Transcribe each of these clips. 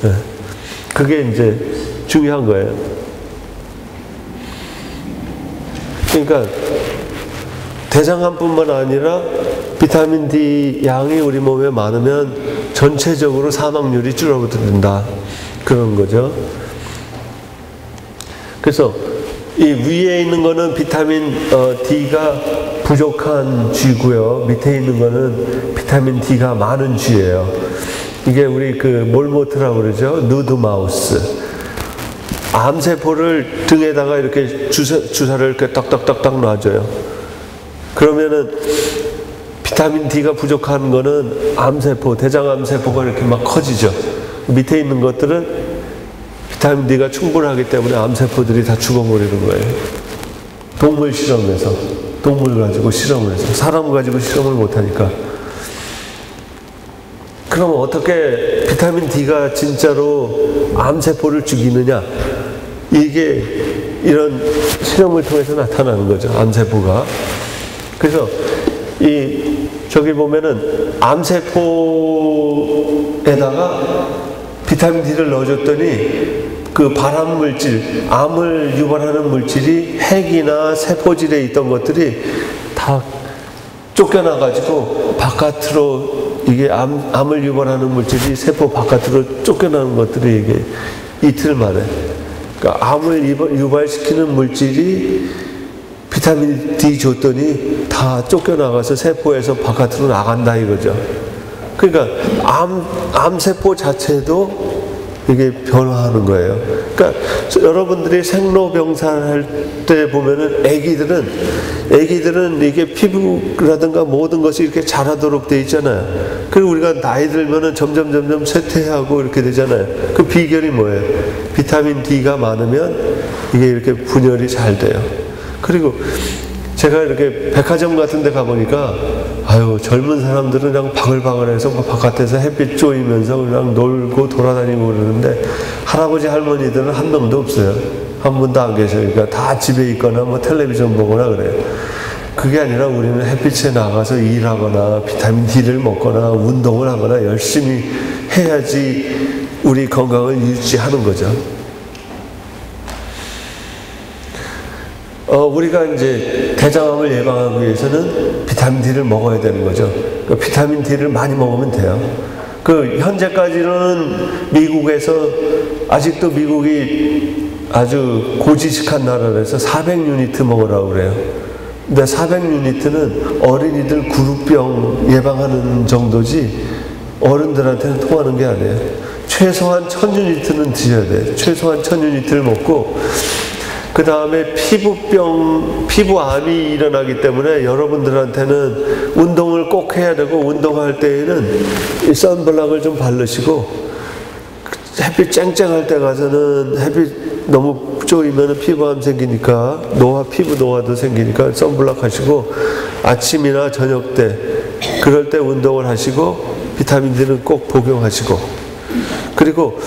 네. 그게 이제 중요한 거예요. 그러니까 대장암뿐만 아니라 비타민 D 양이 우리 몸에 많으면 전체적으로 사망률이 줄어든다. 그런 거죠. 그래서 이 위에 있는 거는 비타민 D가 부족한 쥐고요. 밑에 있는 거는 비타민 D가 많은 쥐예요. 이게 우리 그 몰모트라고 그러죠. 누드 마우스. 암세포를 등에다가 이렇게 주사를 이렇게 딱딱딱딱 놔줘요. 그러면은 비타민 D가 부족한 거는 암세포, 대장암세포가 이렇게 막 커지죠. 밑에 있는 것들은 비타민 D가 충분하기 때문에 암세포들이 다 죽어버리는 거예요. 동물 실험에서. 동물 가지고 실험을 해서. 사람 가지고 실험을 못하니까. 그럼 어떻게 비타민 D가 진짜로 암세포를 죽이느냐? 이게 이런 실험을 통해서 나타나는 거죠. 암세포가. 그래서 저기 보면은 암세포에다가 비타민 D를 넣어줬더니 그 발암물질, 암을 유발하는 물질이 핵이나 세포질에 있던 것들이 다 쫓겨나가지고 바깥으로 이게 암을 유발하는 물질이 세포 바깥으로 쫓겨나는 것들이 이게 이틀 만에. 그러니까 암을 유발시키는 물질이 비타민 D 줬더니 다 쫓겨나가서 세포에서 바깥으로 나간다 이거죠. 그러니까 암세포 자체도 이게 변화하는 거예요. 그러니까 여러분들이 생로병사를 할 때 보면은 애기들은 이게 피부라든가 모든 것이 이렇게 자라도록 돼 있잖아요. 그리고 우리가 나이 들면은 점점 쇠퇴하고 이렇게 되잖아요. 그 비결이 뭐예요? 비타민 D가 많으면 이게 이렇게 분열이 잘 돼요. 그리고 제가 이렇게 백화점 같은 데 가보니까 아유 젊은 사람들은 그냥 바글바글해서 바깥에서 햇빛 쬐이면서 그냥 놀고 돌아다니고 그러는데 할아버지 할머니들은 한 명도 없어요. 한 분도 안 계셔요. 그러니까 다 집에 있거나 뭐 텔레비전 보거나 그래요. 그게 아니라 우리는 햇빛에 나가서 일하거나 비타민 D를 먹거나 운동을 하거나 열심히 해야지 우리 건강을 유지하는 거죠. 우리가 이제 대장암을 예방하기 위해서는 비타민 D를 먹어야 되는 거죠. 그러니까 비타민 D를 많이 먹으면 돼요. 현재까지는 미국에서 아직도 미국이 아주 고지식한 나라라서 400유니트 먹으라고 그래요. 근데 400유니트는 어린이들 구루병 예방하는 정도지 어른들한테는 통하는 게 아니에요. 최소한 1000유니트는 드셔야 돼요. 최소한 1000유니트를 먹고 그 다음에 피부암이 일어나기 때문에 여러분들한테는 운동을 꼭 해야 되고 운동할 때에는 이 선블락을 좀 바르시고 햇빛 쨍쨍할 때 가서는 햇빛 너무 쪼이면 피부암 생기니까 피부 노화도 생기니까 선블락 하시고 아침이나 저녁 때 그럴 때 운동을 하시고 비타민 D는 꼭 복용하시고 그리고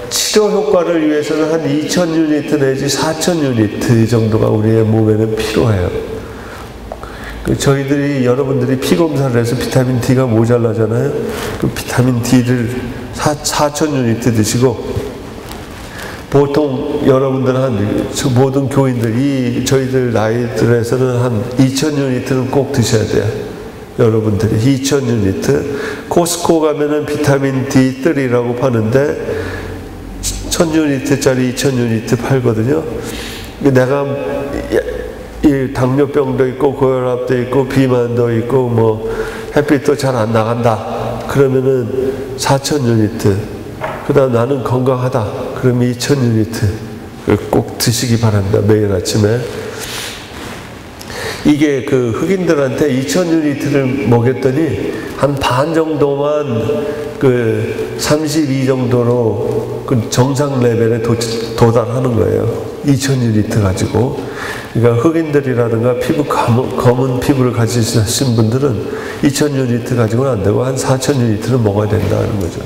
치료 효과를 위해서는 한 2000유니트 내지 4000유니트 정도가 우리의 몸에는 필요해요. 여러분들이 피 검사를 해서 비타민 D가 모자라잖아요. 그 비타민 D를 4000유니트 드시고 보통 여러분들은 모든 교인들이 저희들 나이들에서는 한 2000유니트는 꼭 드셔야 돼요. 여러분들이 2000유니트 코스코 가면은 비타민 D3라고 파는데 1000유니트짜리 2000유니트 팔거든요. 내가 이 당뇨병도 있고 고혈압도 있고 비만도 있고 뭐 햇빛도 잘 안 나간다 그러면은 4000유니트 그 다음 나는 건강하다 그러면 2000유니트 꼭 드시기 바랍니다. 매일 아침에 이게 흑인들한테 2000유니트를 먹였더니 한 반 정도만 32 정도로 정상 레벨에 도달하는 거예요. 2000유니트 가지고. 그러니까 흑인들이라든가 검은 피부를 가지신 분들은 2000유니트 가지고는 안 되고 한 4000유니트는 먹어야 된다는 거죠.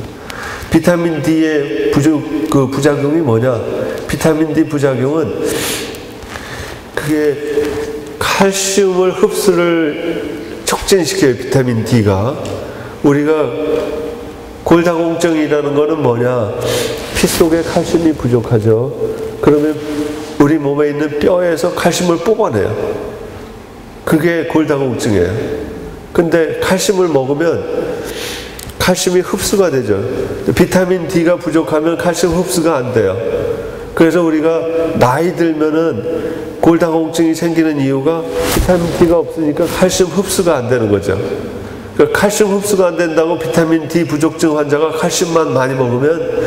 비타민 D의 부작용이 뭐냐? 비타민 D 부작용은 그게 칼슘을 흡수를 촉진시켜요. 비타민 D가. 우리가 골다공증이라는 거는 뭐냐? 피 속에 칼슘이 부족하죠. 그러면 우리 몸에 있는 뼈에서 칼슘을 뽑아내요. 그게 골다공증이에요. 근데 칼슘을 먹으면 칼슘이 흡수가 되죠. 비타민 D가 부족하면 칼슘 흡수가 안 돼요. 그래서 우리가 나이 들면은 골다공증이 생기는 이유가 비타민 D가 없으니까 칼슘 흡수가 안 되는 거죠. 그러니까 칼슘 흡수가 안 된다고 비타민 D 부족증 환자가 칼슘만 많이 먹으면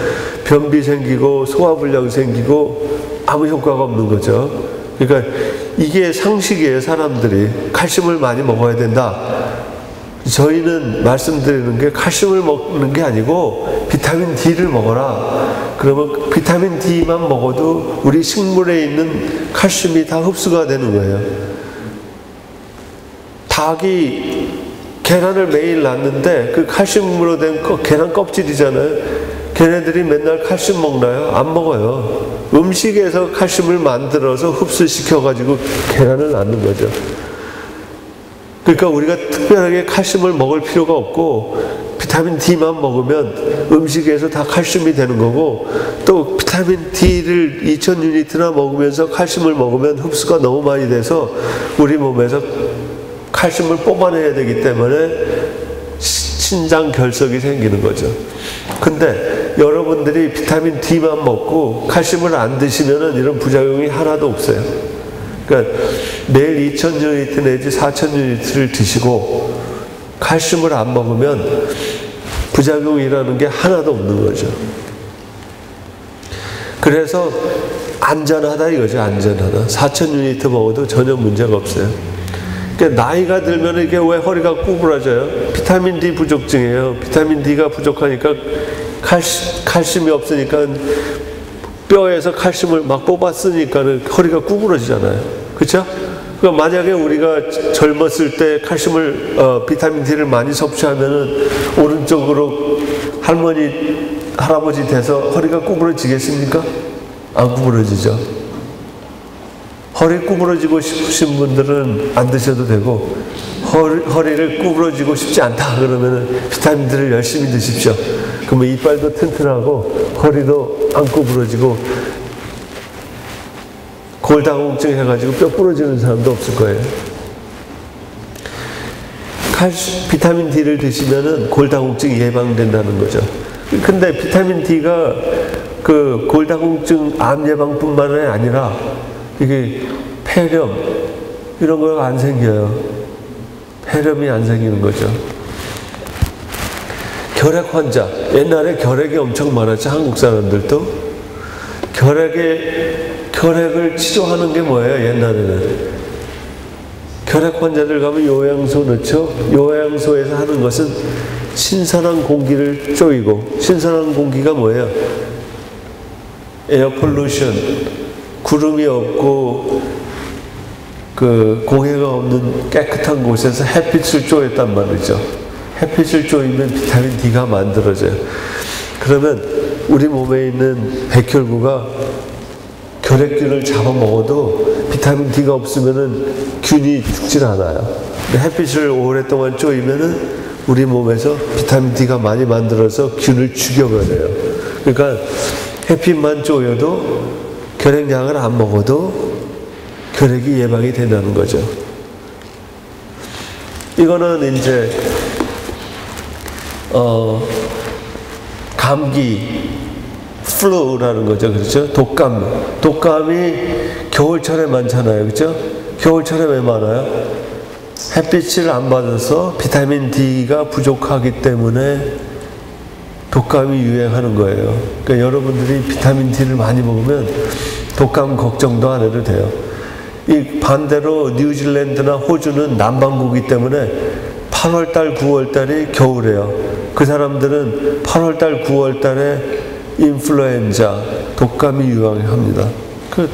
변비 생기고 소화불량 생기고 아무 효과가 없는 거죠. 그러니까 이게 상식이에요. 사람들이 칼슘을 많이 먹어야 된다. 저희는 말씀드리는 게 칼슘을 먹는 게 아니고 비타민 D를 먹어라. 그러면 비타민 D만 먹어도 우리 식물에 있는 칼슘이 다 흡수가 되는 거예요. 닭이 계란을 매일 낳는데 그 칼슘으로 된 계란 껍질이잖아요. 걔네들이 맨날 칼슘 먹나요? 안 먹어요. 음식에서 칼슘을 만들어서 흡수시켜가지고 계란을 낳는 거죠. 그러니까 우리가 특별하게 칼슘을 먹을 필요가 없고 비타민 D만 먹으면 음식에서 다 칼슘이 되는 거고, 또 비타민 D를 2000유니트나 먹으면서 칼슘을 먹으면 흡수가 너무 많이 돼서 우리 몸에서 칼슘을 뽑아내야 되기 때문에 신장 결석이 생기는 거죠. 근데 여러분들이 비타민 D만 먹고 칼슘을 안 드시면은 이런 부작용이 하나도 없어요. 그러니까 매일 2000유니트 내지 4000유니트를 드시고 칼슘을 안 먹으면 부작용이라는 게 하나도 없는 거죠. 그래서 안전하다 이거죠. 안전하다. 4000유니트 먹어도 전혀 문제가 없어요. 그러니까 나이가 들면 이게 왜 허리가 구부러져요? 비타민 D 부족증이에요. 비타민 D가 부족하니까 칼슘이 없으니까 뼈에서 칼슘을 막 뽑았으니까 허리가 구부러지잖아요. 그렇죠? 그러니까 만약에 우리가 젊었을 때 칼슘을 비타민 D를 많이 섭취하면은 오른쪽으로 할아버지 돼서 허리가 구부러지겠습니까? 안 구부러지죠. 허리 구부러지고 싶으신 분들은 안 드셔도 되고, 허리를 구부러지고 싶지 않다 그러면은 비타민 D를 열심히 드십시오. 그러면 이빨도 튼튼하고 허리도 안 구부러지고 골다공증 해가지고 뼈 부러지는 사람도 없을 거예요. 비타민 D를 드시면은 골다공증이 예방된다는 거죠. 근데 비타민 D가 그 골다공증 암 예방뿐만 아니라 이게 폐렴 이런 거가 안 생겨요. 폐렴이 안 생기는 거죠. 결핵 환자, 옛날에 결핵이 엄청 많았죠. 한국 사람들도. 결핵을 치료하는 게 뭐예요? 옛날에는 결핵 환자들 가면 요양소 넣죠. 요양소에서 하는 것은 신선한 공기를 쪼이고, 신선한 공기가 뭐예요? 에어 폴루션, 구름이 없고 그 공해가 없는 깨끗한 곳에서 햇빛을 쪼였단 말이죠. 햇빛을 쪼이면 비타민 D가 만들어져요. 그러면 우리 몸에 있는 백혈구가 결핵균을 잡아먹어도 비타민 D가 없으면은 균이 죽질 않아요. 근데 햇빛을 오랫동안 쪼이면은 우리 몸에서 비타민 D가 많이 만들어서 균을 죽여버려요. 그러니까 햇빛만 쪼여도 결핵약을 안 먹어도 결핵이 예방이 된다는 거죠. 이거는 이제 감기, 플루라는 거죠. 그렇죠? 독감이 겨울철에 많잖아요. 그렇죠? 겨울철에 왜 많아요? 햇빛을 안 받아서 비타민 D가 부족하기 때문에 독감이 유행하는 거예요. 그러니까 여러분들이 비타민 D를 많이 먹으면 독감 걱정도 안 해도 돼요. 이 반대로 뉴질랜드나 호주는 남반구이기 때문에 8월달, 9월달이 겨울이에요. 그 사람들은 8월달, 9월달에 인플루엔자, 독감이 유행합니다. 그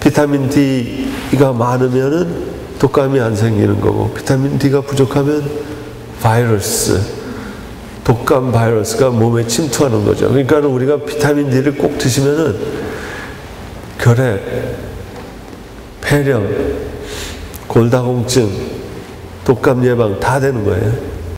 비타민 D가 많으면은 독감이 안 생기는 거고, 비타민 D가 부족하면 바이러스, 독감 바이러스가 몸에 침투하는 거죠. 그러니까 우리가 비타민 D를 꼭 드시면은 결핵, 폐렴, 골다공증, 독감 예방 다 되는 거예요.